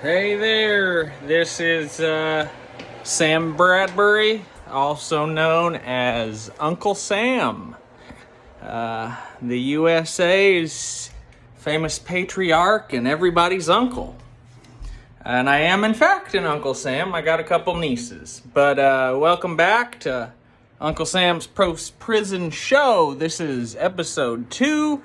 Hey there, this is Sam Bradbury, also known as Uncle Sam, the USA's famous patriarch and everybody's uncle. And I am, in fact, an Uncle Sam. I got a couple nieces. But welcome back to Uncle Sam's Post-Prison Show. This is episode 2.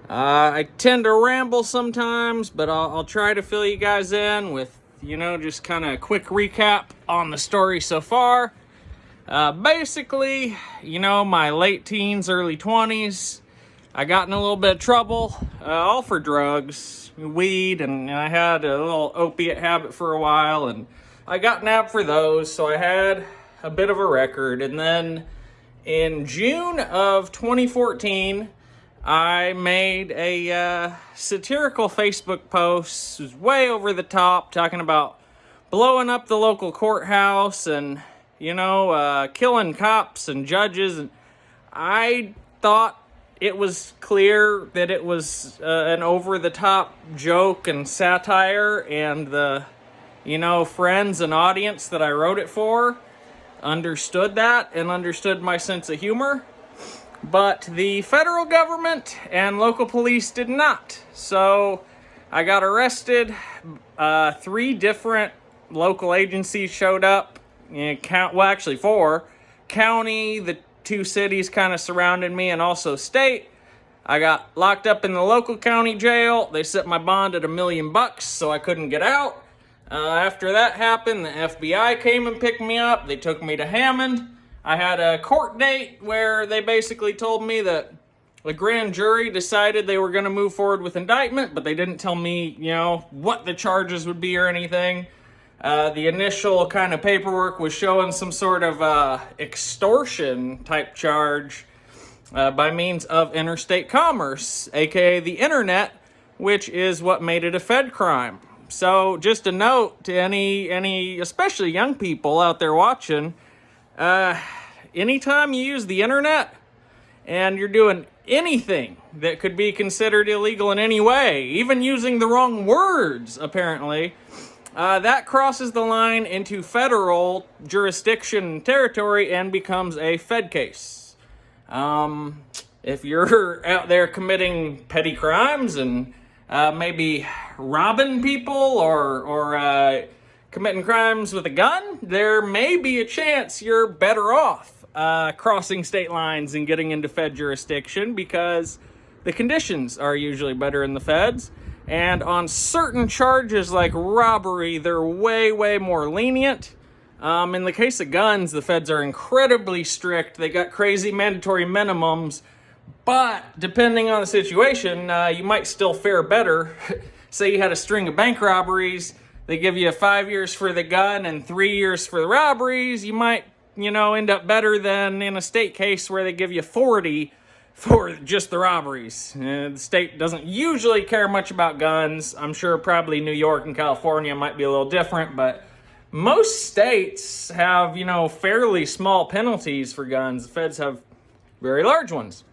I tend to ramble sometimes, but I'll try to fill you guys in with, just kind of a quick recap on the story so far. Basically, my late teens, early 20s, I got in a little bit of trouble, all for drugs, weed, and I had a little opiate habit for a while, and I got nabbed for those, so I had a bit of a record. And then in June of 2014, I made a satirical Facebook post. It was way over the top, talking about blowing up the local courthouse and, killing cops and judges. And I thought it was clear that it was an over-the-top joke and satire, and the, friends and audience that I wrote it for understood that and understood my sense of humor. But the federal government and local police did not. So I got arrested. 3 different local agencies showed up. Actually 4. County, the 2 cities kind of surrounded me, and also state. I got locked up in the local county jail. They set my bond at $1 million, so I couldn't get out. After that happened, the FBI came and picked me up. They took me to Hammond. I had a court date where they basically told me that the grand jury decided they were going to move forward with indictment, but they didn't tell me, what the charges would be or anything. The initial kind of paperwork was showing some sort of extortion type charge by means of interstate commerce, aka the internet, which is what made it a Fed crime. So just a note to any especially young people out there watching, anytime you use the internet and you're doing anything that could be considered illegal in any way, even using the wrong words, apparently, that crosses the line into federal jurisdiction territory and becomes a Fed case. If you're out there committing petty crimes and maybe robbing people or committing crimes with a gun, there may be a chance you're better off crossing state lines and getting into Fed jurisdiction, because the conditions are usually better in the Feds. And on certain charges like robbery, they're way, way more lenient. In the case of guns, the Feds are incredibly strict. They got crazy mandatory minimums. But depending on the situation, you might still fare better. Say you had a string of bank robberies. They give you 5 years for the gun and 3 years for the robberies. You might, end up better than in a state case where they give you 40 for just the robberies. The state doesn't usually care much about guns. I'm sure probably New York and California might be a little different, but most states have, fairly small penalties for guns. The Feds have very large ones.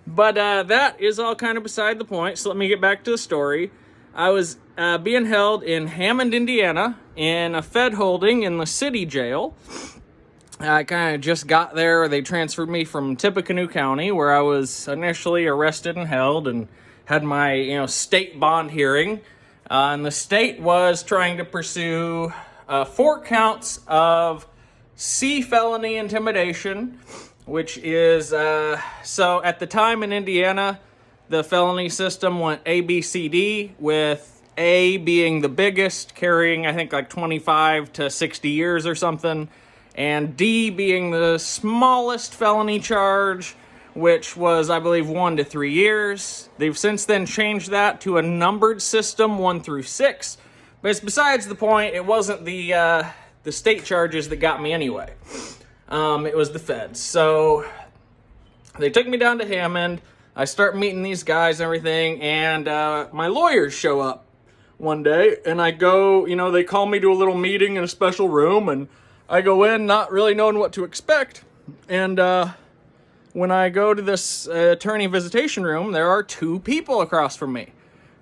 But that is all kind of beside the point, so let me get back to the story. I was being held in Hammond, Indiana, in a Fed holding in the city jail. I kind of just got there. They transferred me from Tippecanoe County, where I was initially arrested and held, and had my, state bond hearing. And the state was trying to pursue 4 counts of C felony intimidation, which is, so at the time in Indiana, the felony system went A, B, C, D, with A being the biggest, carrying, I think, like 25 to 60 years or something, and D being the smallest felony charge, which was, I believe, 1 to 3 years. They've since then changed that to a numbered system, 1 through 6. But it's besides the point. It wasn't the state charges that got me anyway. It was the Feds. So they took me down to Hammond. I start meeting these guys and everything, and my lawyers show up one day, and I go, they call me to a little meeting in a special room, and I go in not really knowing what to expect. And when I go to this attorney visitation room, there are 2 people across from me,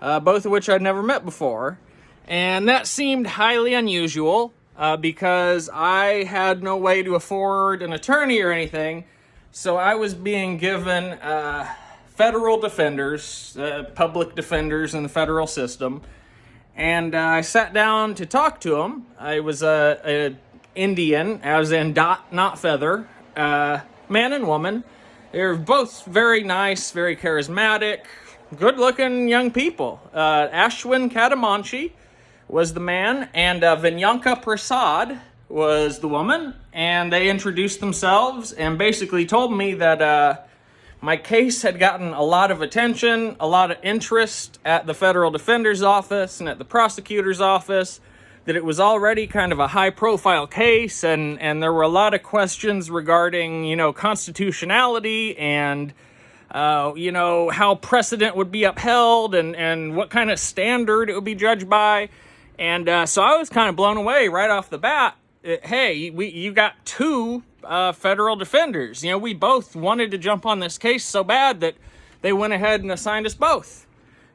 both of which I'd never met before. And that seemed highly unusual because I had no way to afford an attorney or anything. So I was being given federal defenders, public defenders in the federal system. And I sat down to talk to them. I was a Indian, as in dot, not feather, man and woman. They were both very nice, very charismatic, good-looking young people. Ashwin Kadamanchi was the man, and Vinyanka Prasad was the woman. And they introduced themselves and basically told me that my case had gotten a lot of attention, a lot of interest at the federal defender's office and at the prosecutor's office, that it was already kind of a high-profile case, and there were a lot of questions regarding, constitutionality and, how precedent would be upheld and what kind of standard it would be judged by. And so I was kind of blown away right off the bat. Hey, you got two federal defenders. We both wanted to jump on this case so bad that they went ahead and assigned us both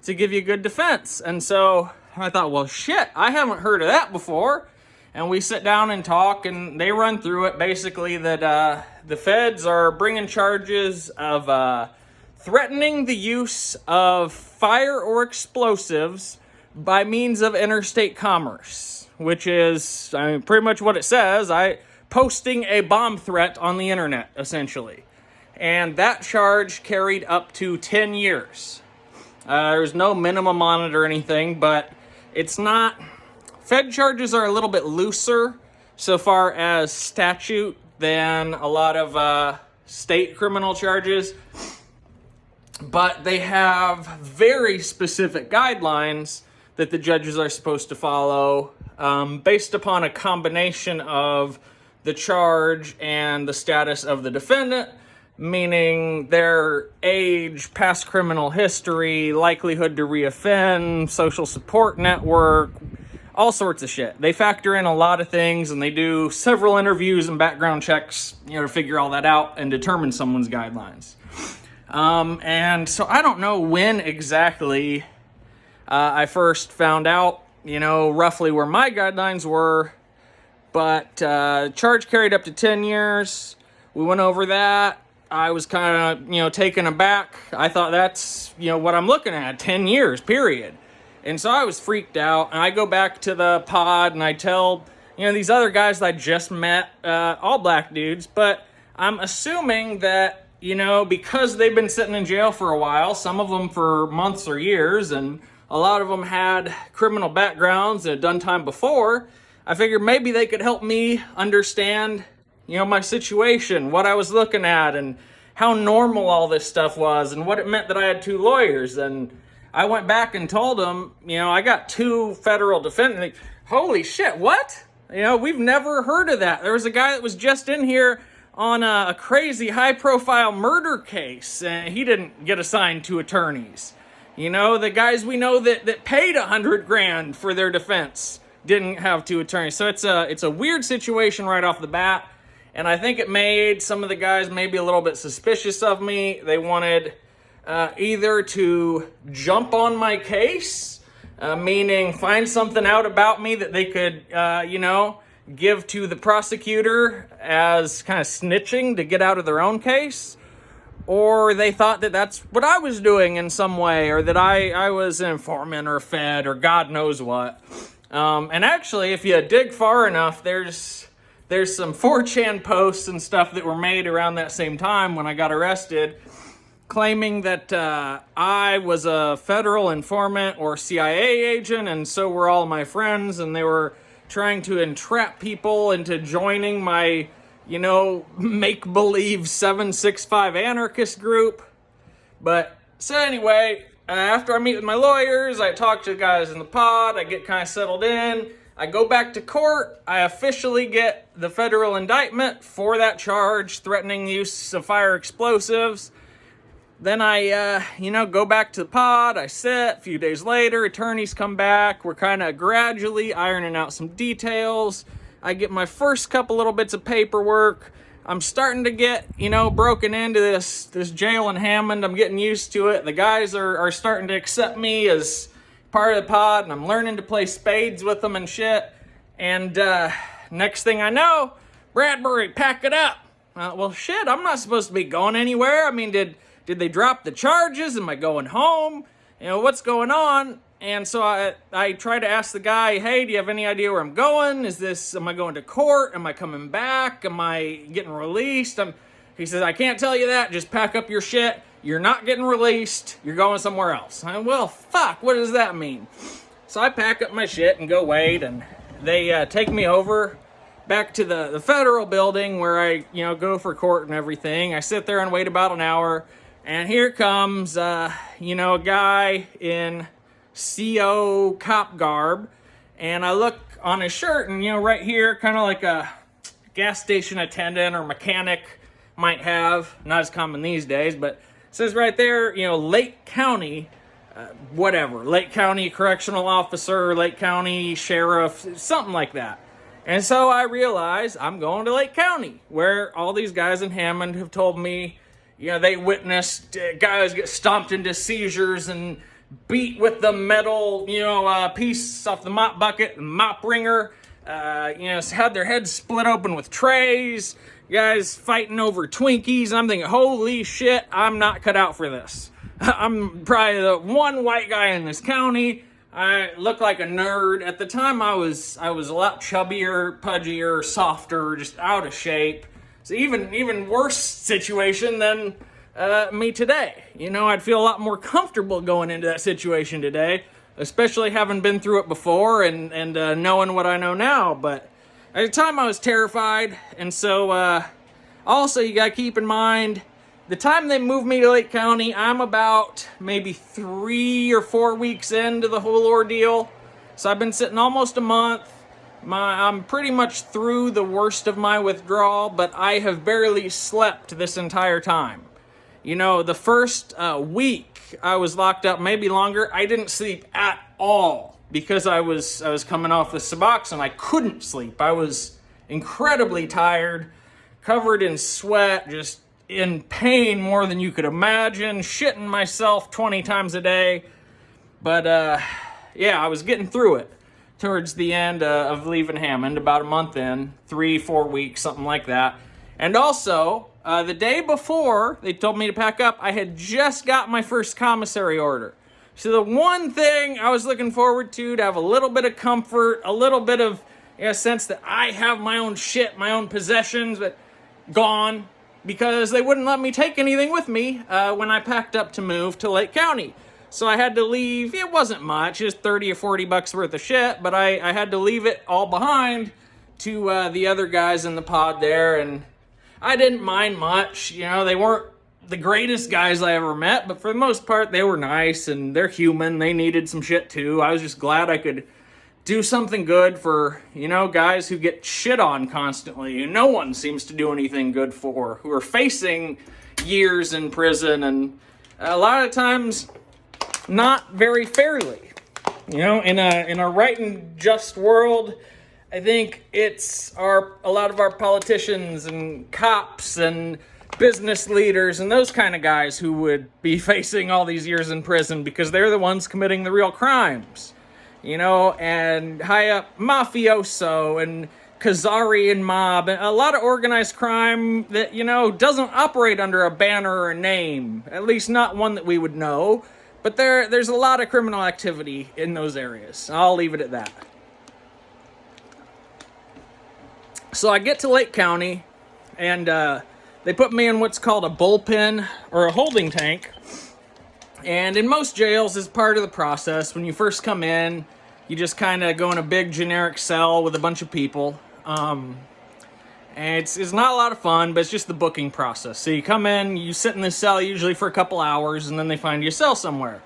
to give you a good defense. And so I thought, well, shit, I haven't heard of that before. And we sit down and talk, and they run through it basically that the feds are bringing charges of threatening the use of fire or explosives by means of interstate commerce, which is, pretty much what it says. Posting a bomb threat on the internet, essentially. And that charge carried up to 10 years. There's no minimum on it or anything, but it's not... Fed charges are a little bit looser so far as statute than a lot of state criminal charges, but they have very specific guidelines that the judges are supposed to follow based upon a combination of the charge and the status of the defendant, meaning their age, past criminal history, likelihood to reoffend, social support network, all sorts of shit. They factor in a lot of things, and they do several interviews and background checks, to figure all that out and determine someone's guidelines. And so I don't know when exactly I first found out, roughly where my guidelines were, but charge carried up to 10 years. We went over that. I was kind of, taken aback. I thought that's, what I'm looking at, 10 years, period. And so I was freaked out, and I go back to the pod, and I tell, these other guys that I just met, all black dudes, but I'm assuming that, because they've been sitting in jail for a while, some of them for months or years, and a lot of them had criminal backgrounds and had done time before, I figured maybe they could help me understand, my situation, what I was looking at, and how normal all this stuff was, and what it meant that I had two lawyers. And I went back and told them, I got two federal defendants. Holy shit, what? We've never heard of that. There was a guy that was just in here on a crazy high-profile murder case, and he didn't get assigned two attorneys. The guys we know that paid $100,000 for their defense didn't have two attorneys. So it's a weird situation right off the bat, and I think it made some of the guys maybe a little bit suspicious of me. They wanted either to jump on my case, meaning find something out about me that they could, give to the prosecutor as kind of snitching to get out of their own case, or they thought that that's what I was doing in some way, or that I was an informant or fed or God knows what. And actually, if you dig far enough, there's some 4chan posts and stuff that were made around that same time when I got arrested, claiming that I was a federal informant or CIA agent, and so were all my friends, and they were trying to entrap people into joining my, make-believe 765 anarchist group. But, so anyway, after I meet with my lawyers, I talk to the guys in the pod, I get kind of settled in, I go back to court, I officially get the federal indictment for that charge, threatening the use of fire explosives. Then I, go back to the pod, I sit, a few days later, attorneys come back, we're kind of gradually ironing out some details. I get my first couple little bits of paperwork. I'm starting to get, broken into this jail in Hammond. I'm getting used to it. The guys are starting to accept me as, part of the pod, and I'm learning to play spades with them and shit. And next thing I know, Bradbury, pack it up. Well, shit, I'm not supposed to be going anywhere. I mean, did they drop the charges? Am I going home? What's going on? And so I try to ask the guy, hey, do you have any idea where I'm going? Am I going to court? Am I coming back? Am I getting released? He says, I can't tell you that. Just pack up your shit. You're not getting released. You're going somewhere else. Well, fuck, what does that mean? So I pack up my shit and go wait, and they take me over back to the federal building where I, go for court and everything. I sit there and wait about an hour, and here comes, a guy in CO cop garb, and I look on his shirt, and, right here, kind of like a gas station attendant or mechanic might have, not as common these days, but it says right there, Lake County, Lake County Correctional Officer, Lake County Sheriff, something like that. And so I realize I'm going to Lake County, where all these guys in Hammond have told me, they witnessed guys get stomped into seizures and beat with the metal, piece off the mop bucket and mop wringer, had their heads split open with trays, guys fighting over Twinkies. I'm thinking, holy shit, I'm not cut out for this. I'm probably the one white guy in this county. I look like a nerd. At the time, I was a lot chubbier, pudgier, softer, just out of shape. It's even worse situation than me today. I'd feel a lot more comfortable going into that situation today, especially having been through it before and knowing what I know now. But at the time, I was terrified. And so also, you got to keep in mind, the time they moved me to Lake County, I'm about maybe 3 or 4 weeks into the whole ordeal. So I've been sitting almost a month. I'm pretty much through the worst of my withdrawal, but I have barely slept this entire time. The first week I was locked up, maybe longer, I didn't sleep at all because I was coming off the Suboxone. I couldn't sleep. I was incredibly tired, covered in sweat, just in pain more than you could imagine, shitting myself 20 times a day. But I was getting through it towards the end of leaving Hammond, about a month in, 3-4 weeks, something like that. And also, the day before they told me to pack up, I had just got my first commissary order. So the one thing I was looking forward to have a little bit of comfort, a little bit of sense that I have my own shit, my own possessions, but gone, because they wouldn't let me take anything with me when I packed up to move to Lake County. So I had to leave. It wasn't much, just 30 or 40 bucks worth of shit, but I had to leave it all behind to the other guys in the pod there, and I didn't mind much. They weren't the greatest guys I ever met, but for the most part, they were nice, and they're human. They needed some shit too. I was just glad I could do something good for, guys who get shit on constantly, who no one seems to do anything good for, who are facing years in prison, and a lot of times not very fairly. In a right and just world, I think it's a lot of our politicians and cops and business leaders and those kind of guys who would be facing all these years in prison because they're the ones committing the real crimes. And high up mafioso and Khazarian mob, and a lot of organized crime that, doesn't operate under a banner or a name, at least not one that we would know. But there's a lot of criminal activity in those areas. I'll leave it at that. So I get to Lake County, and they put me in what's called a bullpen or a holding tank. And in most jails, as part of the process, when you first come in, you just kind of go in a big generic cell with a bunch of people. And it's not a lot of fun, but it's just the booking process. So you come in, you sit in this cell usually for a couple hours, and then they find you a cell somewhere.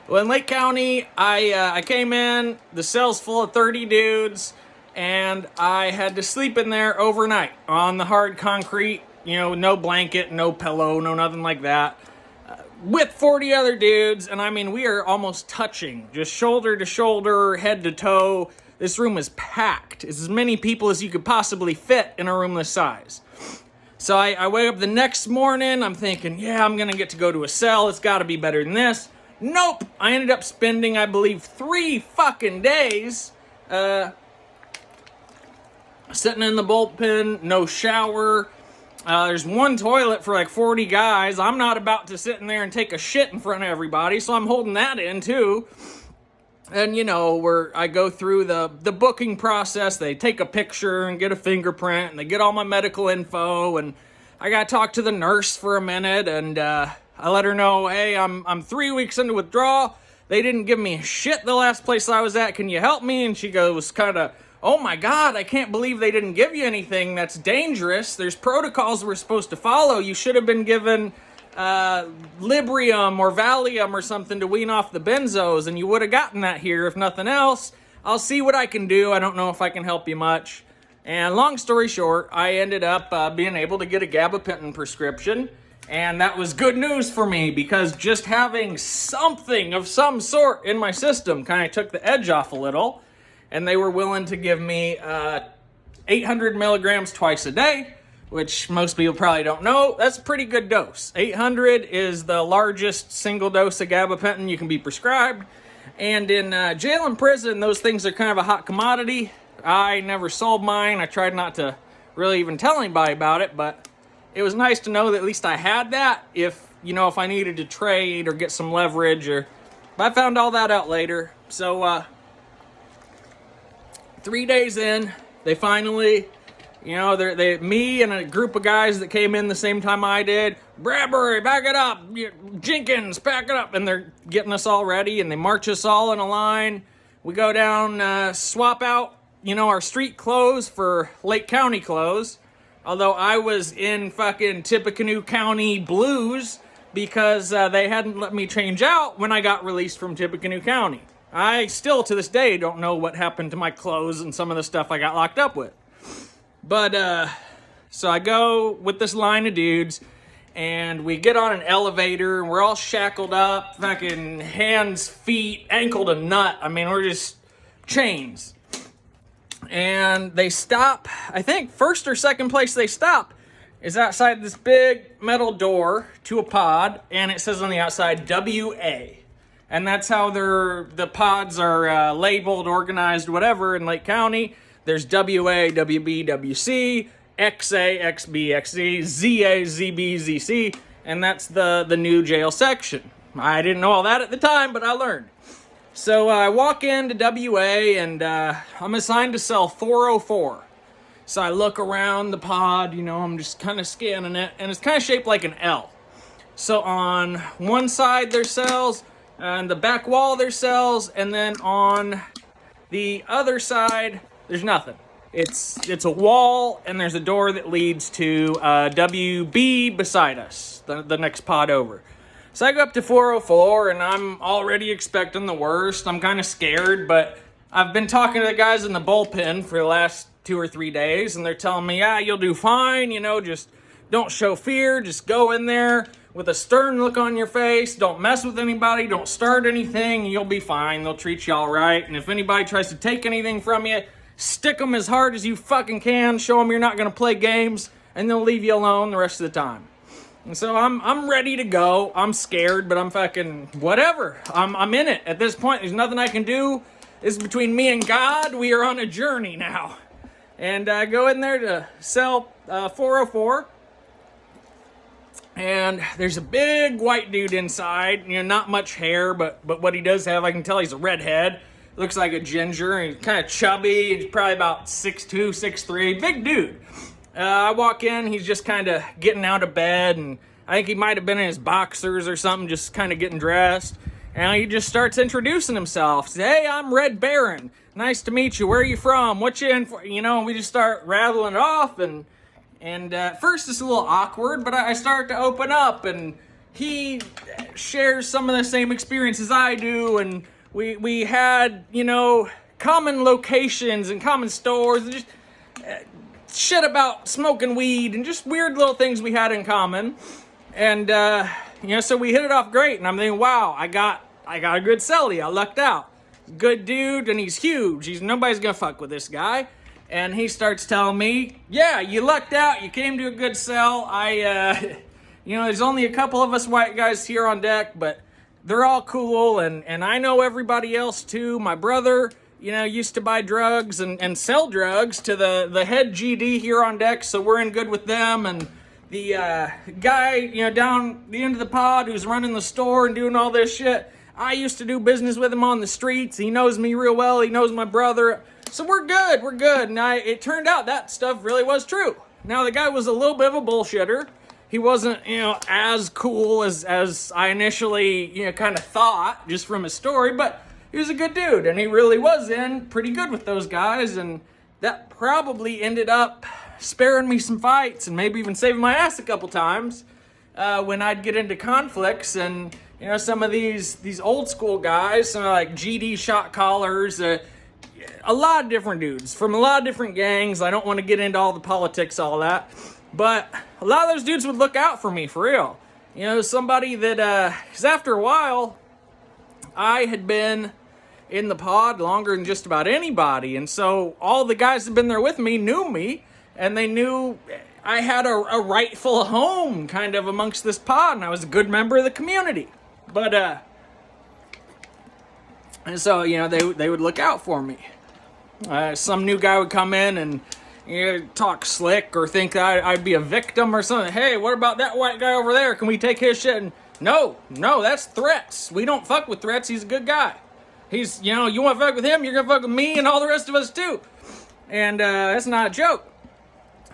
Well, in Lake County, I came in, the cell's full of 30 dudes, and I had to sleep in there overnight on the hard concrete, no blanket, no pillow, no nothing like that. With 40 other dudes, and I mean, we are almost touching, just shoulder to shoulder, head to toe. This room is packed. It's as many people as you could possibly fit in a room this size. So I wake up the next morning, I'm thinking, I'm gonna get to go to a cell, it's gotta be better than this. Nope. I ended up spending, I believe, 3 fucking days sitting in the bullpen, no shower. There's one toilet for like 40 guys. I'm not about to sit in there and take a shit in front of everybody, so I'm holding that in too. And where I go through the booking process, they take a picture and get a fingerprint, and they get all my medical info, and I got to talk to the nurse for a minute, and I let her know, hey, I'm 3 weeks into withdrawal. They didn't give me shit the last place I was at. Can you help me? And she goes kind of, oh my God, I can't believe they didn't give you anything. That's dangerous. There's protocols we're supposed to follow. You should have been given Librium or Valium or something to wean off the benzos, and you would have gotten that here if nothing else. I'll see what I can do. I don't know if I can help you much. And long story short, I ended up being able to get a gabapentin prescription, and that was good news for me because just having something of some sort in my system kind of took the edge off a little, and they were willing to give me 800 milligrams twice a day, which most people probably don't know. That's a pretty good dose. 800 is the largest single dose of gabapentin you can be prescribed. And in jail and prison, those things are kind of a hot commodity. I never sold mine. I tried not to really even tell anybody about it, but it was nice to know that at least I had that if I needed to trade or get some leverage. But I found all that out later. So 3 days in, they finally... me and a group of guys that came in the same time I did, Bradbury, back it up, Jenkins, back it up, and they're getting us all ready, and they march us all in a line. We go down, swap out, our street clothes for Lake County clothes, although I was in fucking Tippecanoe County blues because they hadn't let me change out when I got released from Tippecanoe County. I still, to this day, don't know what happened to my clothes and some of the stuff I got locked up with. But, so I go with this line of dudes, and we get on an elevator, and we're all shackled up, fucking hands, feet, ankle to nut. I mean, we're just chains. And they stop, I think first or second place they stop is outside this big metal door to a pod, and it says on the outside, WA. And that's how the pods are labeled, organized, whatever, in Lake County. There's WA, WB, WC, XA, XB, XZ, ZA, ZB, ZC, and that's the new jail section. I didn't know all that at the time, but I learned. So I walk into WA, and I'm assigned to cell 404. So I look around the pod, I'm just kind of scanning it, and it's kind of shaped like an L. So on one side there's cells, and the back wall there's cells, and then on the other side there's nothing. It's a wall, and there's a door that leads to WB beside us, the next pod over. So I go up to 404, and I'm already expecting the worst. I'm kind of scared, but I've been talking to the guys in the bullpen for the last 2 or 3 days, and they're telling me, yeah, you'll do fine, just don't show fear, just go in there with a stern look on your face, don't mess with anybody, don't start anything, and you'll be fine. They'll treat you all right, and if anybody tries to take anything from you, stick them as hard as you fucking can, show them you're not going to play games, and they'll leave you alone the rest of the time. And so I'm ready to go. I'm scared, but I'm fucking whatever. I'm in it. At this point, there's nothing I can do. This is between me and God. We are on a journey now. And I go in there to cell 404. And there's a big white dude inside. Not much hair, but what he does have, I can tell he's a redhead. Looks like a ginger. He's kind of chubby. He's probably about 6'2", 6'3". Big dude. I walk in. He's just kind of getting out of bed. And I think he might have been in his boxers or something, just kind of getting dressed. And he just starts introducing himself. Says, hey, I'm Red Baron. Nice to meet you. Where are you from? What you in for? And we just start rattling it off. And at first it's a little awkward, but I start to open up. And he shares some of the same experiences I do. And we had, common locations and common stores and just shit about smoking weed and just weird little things we had in common. And, so we hit it off great. And I'm thinking, wow, I got a good cellie. I lucked out. Good dude, and he's huge. Nobody's gonna fuck with this guy. And he starts telling me, yeah, you lucked out. You came to a good cell. There's only a couple of us white guys here on deck, but they're all cool, and I know everybody else too. My brother, used to buy drugs and sell drugs to the head GD here on deck, so we're in good with them. And the guy, down the end of the pod who's running the store and doing all this shit, I used to do business with him on the streets. He knows me real well. He knows my brother. So we're good. And it turned out that stuff really was true. Now, the guy was a little bit of a bullshitter. He wasn't, as cool as I initially, kind of thought just from his story, but he was a good dude, and he really was in pretty good with those guys, and that probably ended up sparing me some fights and maybe even saving my ass a couple times when I'd get into conflicts. And some of these old school guys, some like GD shot callers, a lot of different dudes from a lot of different gangs. I don't want to get into all the politics, all that, but a lot of those dudes would look out for me, for real. Somebody that, because after a while, I had been in the pod longer than just about anybody, and so all the guys that had been there with me knew me, and they knew I had a rightful home kind of amongst this pod, and I was a good member of the community. But, and so, they would look out for me. Some new guy would come in and talk slick or think that I'd be a victim or something. Hey, what about that white guy over there? Can we take his shit? And no, that's threats. We don't fuck with threats. He's a good guy. He's, you want to fuck with him, you're going to fuck with me and all the rest of us too. And that's not a joke.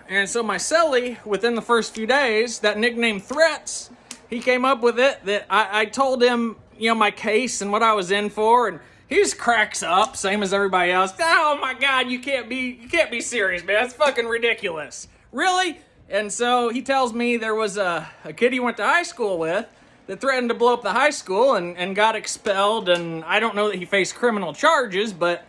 And so my cellie, within the first few days, that nickname Threats, he came up with it, that I told him, my case and what I was in for, and he just cracks up, same as everybody else. Oh my God, you can't be serious, man. That's fucking ridiculous. Really? And so he tells me there was a kid he went to high school with that threatened to blow up the high school and got expelled. And I don't know that he faced criminal charges, but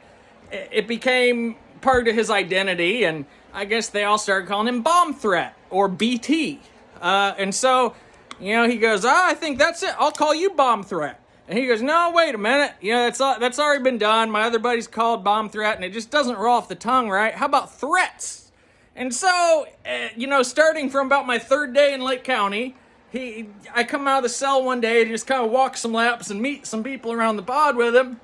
it became part of his identity. And I guess they all started calling him Bomb Threat or BT. And so, he goes, I think that's it. I'll call you Bomb Threat. And he goes, no, wait a minute. That's already been done. My other buddy's called Bomb Threat, and it just doesn't roll off the tongue, right? How about Threats? And so, starting from about my third day in Lake County, I come out of the cell one day to just kind of walk some laps and meet some people around the pod with him,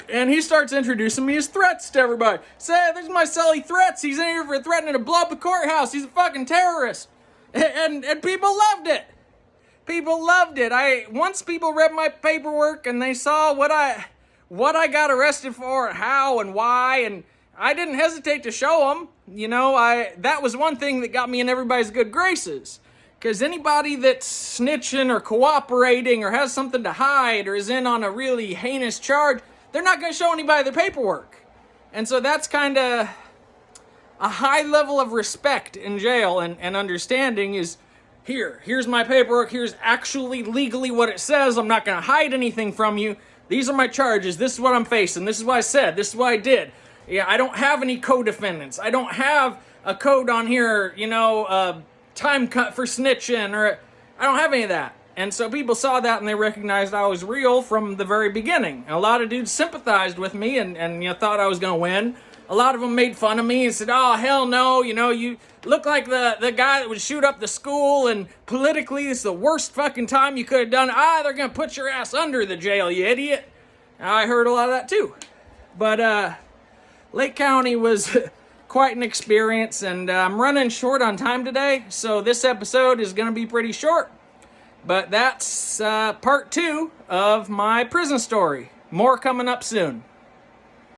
and he starts introducing me as Threats to everybody. Say, there's my cellie Threats. He's in here for threatening to blow up the courthouse. He's a fucking terrorist. And people loved it. People loved it. Once people read my paperwork and they saw what I got arrested for, how and why, and I didn't hesitate to show them. That was one thing that got me in everybody's good graces. Because anybody that's snitching or cooperating or has something to hide or is in on a really heinous charge, they're not going to show anybody their paperwork. And so that's kind of a high level of respect in jail and understanding is, here's my paperwork, here's actually legally what it says, I'm not going to hide anything from you, these are my charges, this is what I'm facing, this is what I said, this is what I did. Yeah, I don't have any co-defendants, I don't have a code on here, time cut for snitching, or I don't have any of that. And so people saw that and they recognized I was real from the very beginning. And a lot of dudes sympathized with me and thought I was going to win. A lot of them made fun of me and said, oh, hell no, you look like the guy that would shoot up the school, and politically it's the worst fucking time you could have done. They're going to put your ass under the jail, you idiot. I heard a lot of that too. But Lake County was quite an experience, and I'm running short on time today, so this episode is going to be pretty short. But that's part 2 of my prison story. More coming up soon.